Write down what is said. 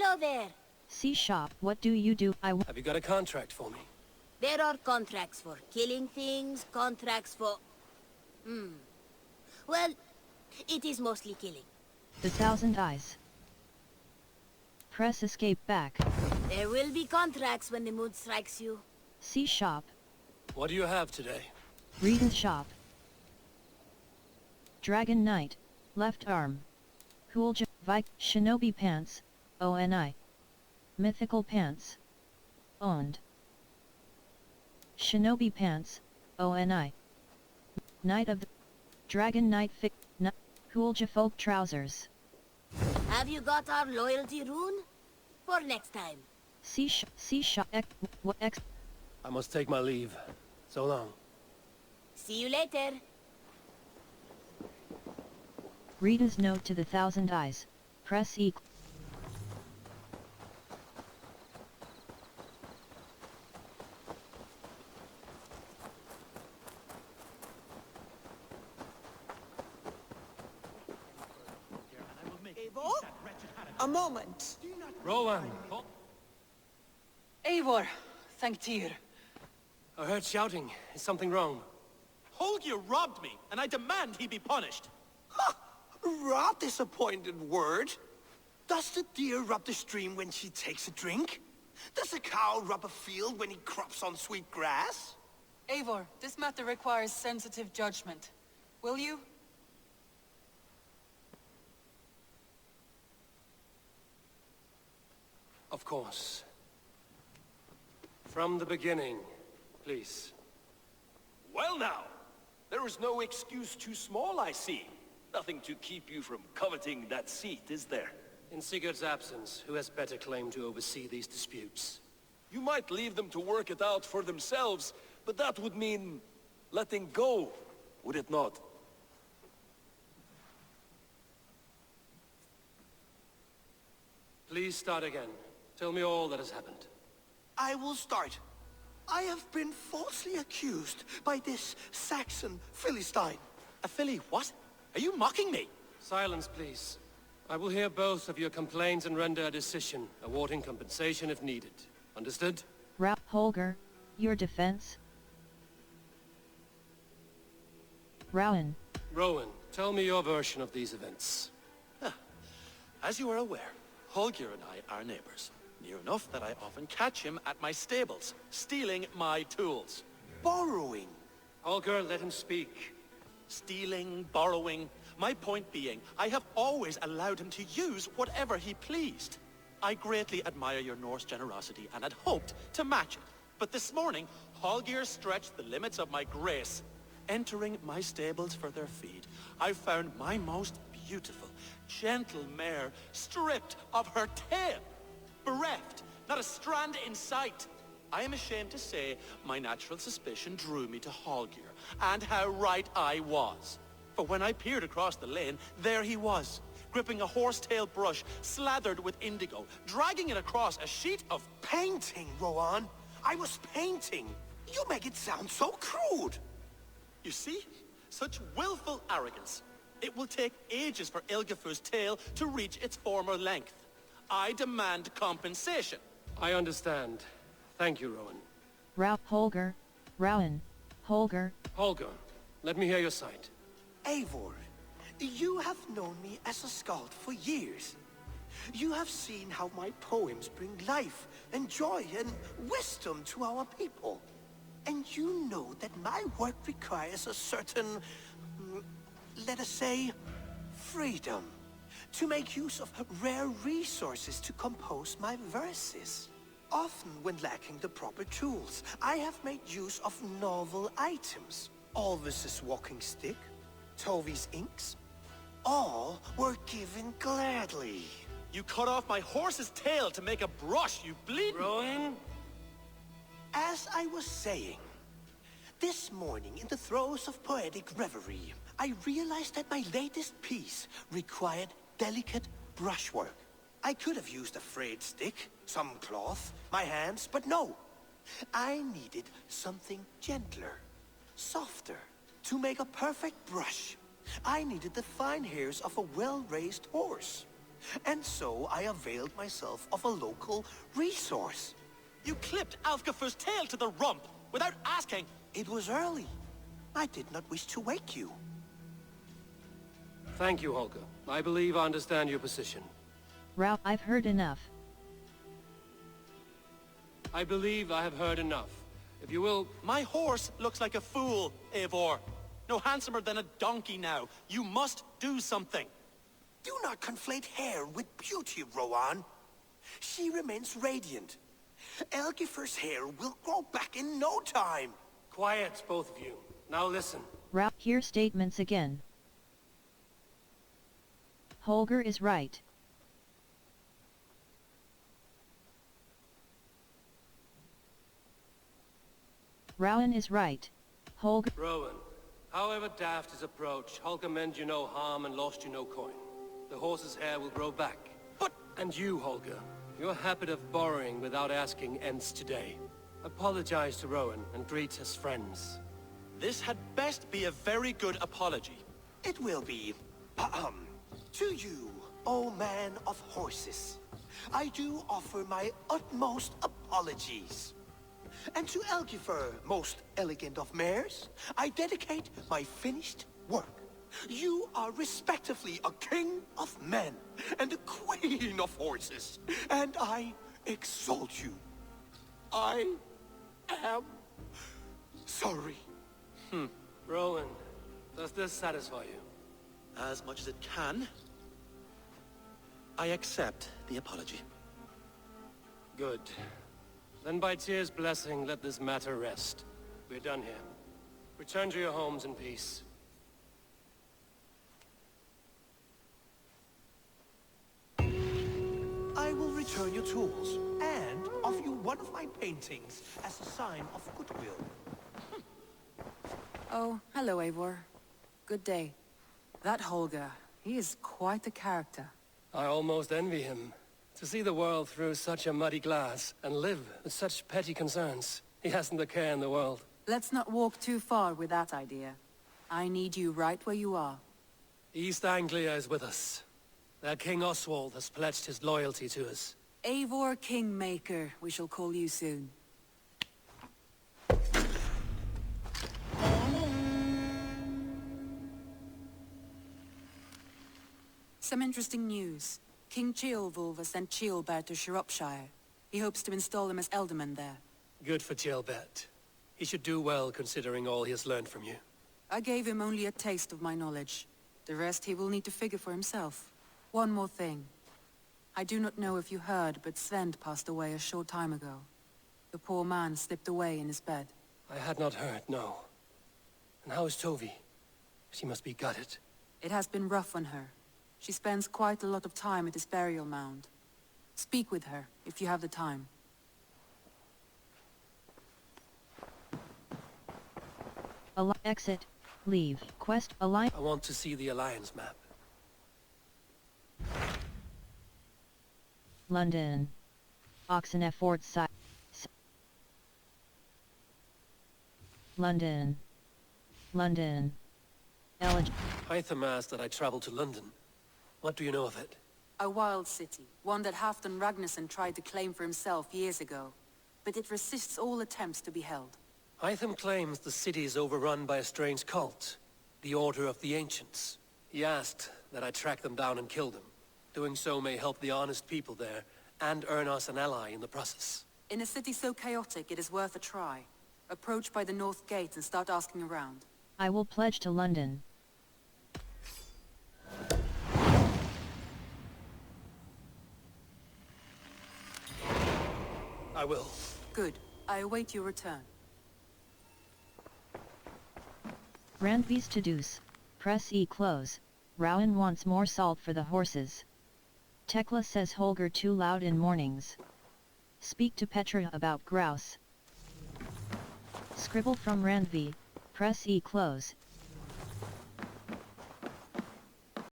Hello there. See shop, what do you do? Have you got a contract for me? There are contracts for killing things, contracts for... Well, it is mostly killing. The Thousand Eyes. Press escape back. There will be contracts when the mood strikes you. See shop. What do you have today? Read and shop. Dragon Knight. Left arm. Coolja. Shinobi pants. ONI. Mythical pants. Owned. Shinobi pants. ONI. Knight of the... Dragon Knight Coolja folk trousers. Have you got our loyalty rune? For next time. X. I must take my leave. So long. See you later. Rita's note to the Thousand Eyes. Press E. Eivor? A moment. Rowan! Eivor, thank Tyr. I heard shouting. Is something wrong? Holger robbed me, and I demand he be punished. Ha! Raw disappointed word. Does the deer rub the stream when she takes a drink? Does a cow rub a field when he crops on sweet grass? Eivor, this matter requires sensitive judgment. Will you? Of course. From the beginning, please. Well now, there is no excuse too small, I see. Nothing to keep you from coveting that seat, is there? In Sigurd's absence, who has better claim to oversee these disputes? You might leave them to work it out for themselves, but that would mean letting go, would it not? Please start again. Tell me all that has happened. I will start. I have been falsely accused by this Saxon Philistine. A Philly what? Are you mocking me? Silence, please. I will hear both of your complaints and render a decision, awarding compensation if needed. Understood? Holger, your defense? Rowan. Rowan, tell me your version of these events. As you are aware, Holger and I are neighbors. Near enough that I often catch him at my stables, stealing my tools. Borrowing. Holger, let him speak. Stealing, borrowing. My point being, I have always allowed him to use whatever he pleased. I greatly admire your Norse generosity and had hoped to match it. But this morning, Holger stretched the limits of my grace. Entering my stables for their feed, I found my most beautiful, gentle mare stripped of her tail. Bereft, not a strand in sight. I am ashamed to say my natural suspicion drew me to Holger, and how right I was. For when I peered across the lane, there he was, gripping a horsetail brush slathered with indigo, dragging it across a sheet of... Painting, Rowan. I was painting. You make it sound so crude. You see? Such willful arrogance. It will take ages for Ilgefu's tail to reach its former length. I demand compensation. I understand. Thank you, Rowan. Holger. Rowan. Holger. Holger, let me hear your side. Eivor, you have known me as a skald for years. You have seen how my poems bring life and joy and wisdom to our people. And you know that my work requires a certain, let us say, freedom. To make use of rare resources to compose my verses. Often when lacking the proper tools, I have made use of novel items. Alvis's walking stick, Tovi's inks, all were given gladly. You cut off my horse's tail to make a brush, you bleed. Rowan? As I was saying, this morning in the throes of poetic reverie, I realized that my latest piece required delicate brushwork. I could have used a frayed stick, some cloth, my hands, but no. I needed something gentler, softer. To make a perfect brush, I needed the fine hairs of a well-raised horse. And so I availed myself of a local resource. You clipped Alfgafar's tail to the rump without asking. It was early. I did not wish to wake you. Thank you, Holger. I believe I understand your position. Rao, I've heard enough. I believe I have heard enough. If you will... My horse looks like a fool, Eivor. No handsomer than a donkey now. You must do something. Do not conflate hair with beauty, Rowan. She remains radiant. Elgifer's hair will grow back in no time. Quiet, both of you. Now listen. Rao, hear statements again. Holger is right. Rowan is right. Holger... Rowan, however daft his approach, Holger meant you no harm and lost you no coin. The horse's hair will grow back. But... And you, Holger, your habit of borrowing without asking ends today. Apologize to Rowan and greet his friends. This had best be a very good apology. It will be. To you, O man of horses, I do offer my utmost apologies. And to Elgifer, most elegant of mares, I dedicate my finished work. You are respectively a king of men and a queen of horses, and I exalt you. I am sorry. Rowan, does this satisfy you? As much as it can. I accept the apology. Good. Then by Tyr's blessing, let this matter rest. We're done here. Return to your homes in peace. I will return your tools and offer you one of my paintings as a sign of goodwill. Oh, hello, Eivor. Good day. That Holger, he is quite a character. I almost envy him. To see the world through such a muddy glass and live with such petty concerns. He hasn't a care in the world. Let's not walk too far with that idea. I need you right where you are. East Anglia is with us. Their King Oswald has pledged his loyalty to us. Eivor Kingmaker, we shall call you soon. Some interesting news. King Ceolwulf has sent Ceolbert to Shropshire. He hopes to install him as Ealdorman there. Good for Ceolbert. He should do well considering all he has learned from you. I gave him only a taste of my knowledge. The rest he will need to figure for himself. One more thing. I do not know if you heard, but Svend passed away a short time ago. The poor man slipped away in his bed. I had not heard, no. And how is Tovi? She must be gutted. It has been rough on her. She spends quite a lot of time at his burial mound. Speak with her, if you have the time. Exit. Leave. Quest. Align. I want to see the Alliance map. London. Oxenford side. London. London. Hytham asked that I travel to London. What do you know of it? A wild city, one that Halfdan Ragnarsson tried to claim for himself years ago. But it resists all attempts to be held. Hytham claims the city is overrun by a strange cult, the Order of the Ancients. He asked that I track them down and kill them. Doing so may help the honest people there, and earn us an ally in the process. In a city so chaotic, it is worth a try. Approach by the North Gate and start asking around. I will pledge to London. I will. Good. I await your return. Randvi's to-dos. Press E close. Rowan wants more salt for the horses. Tekla says Holger too loud in mornings. Speak to Petra about grouse. Scribble from Randvi. Press E close.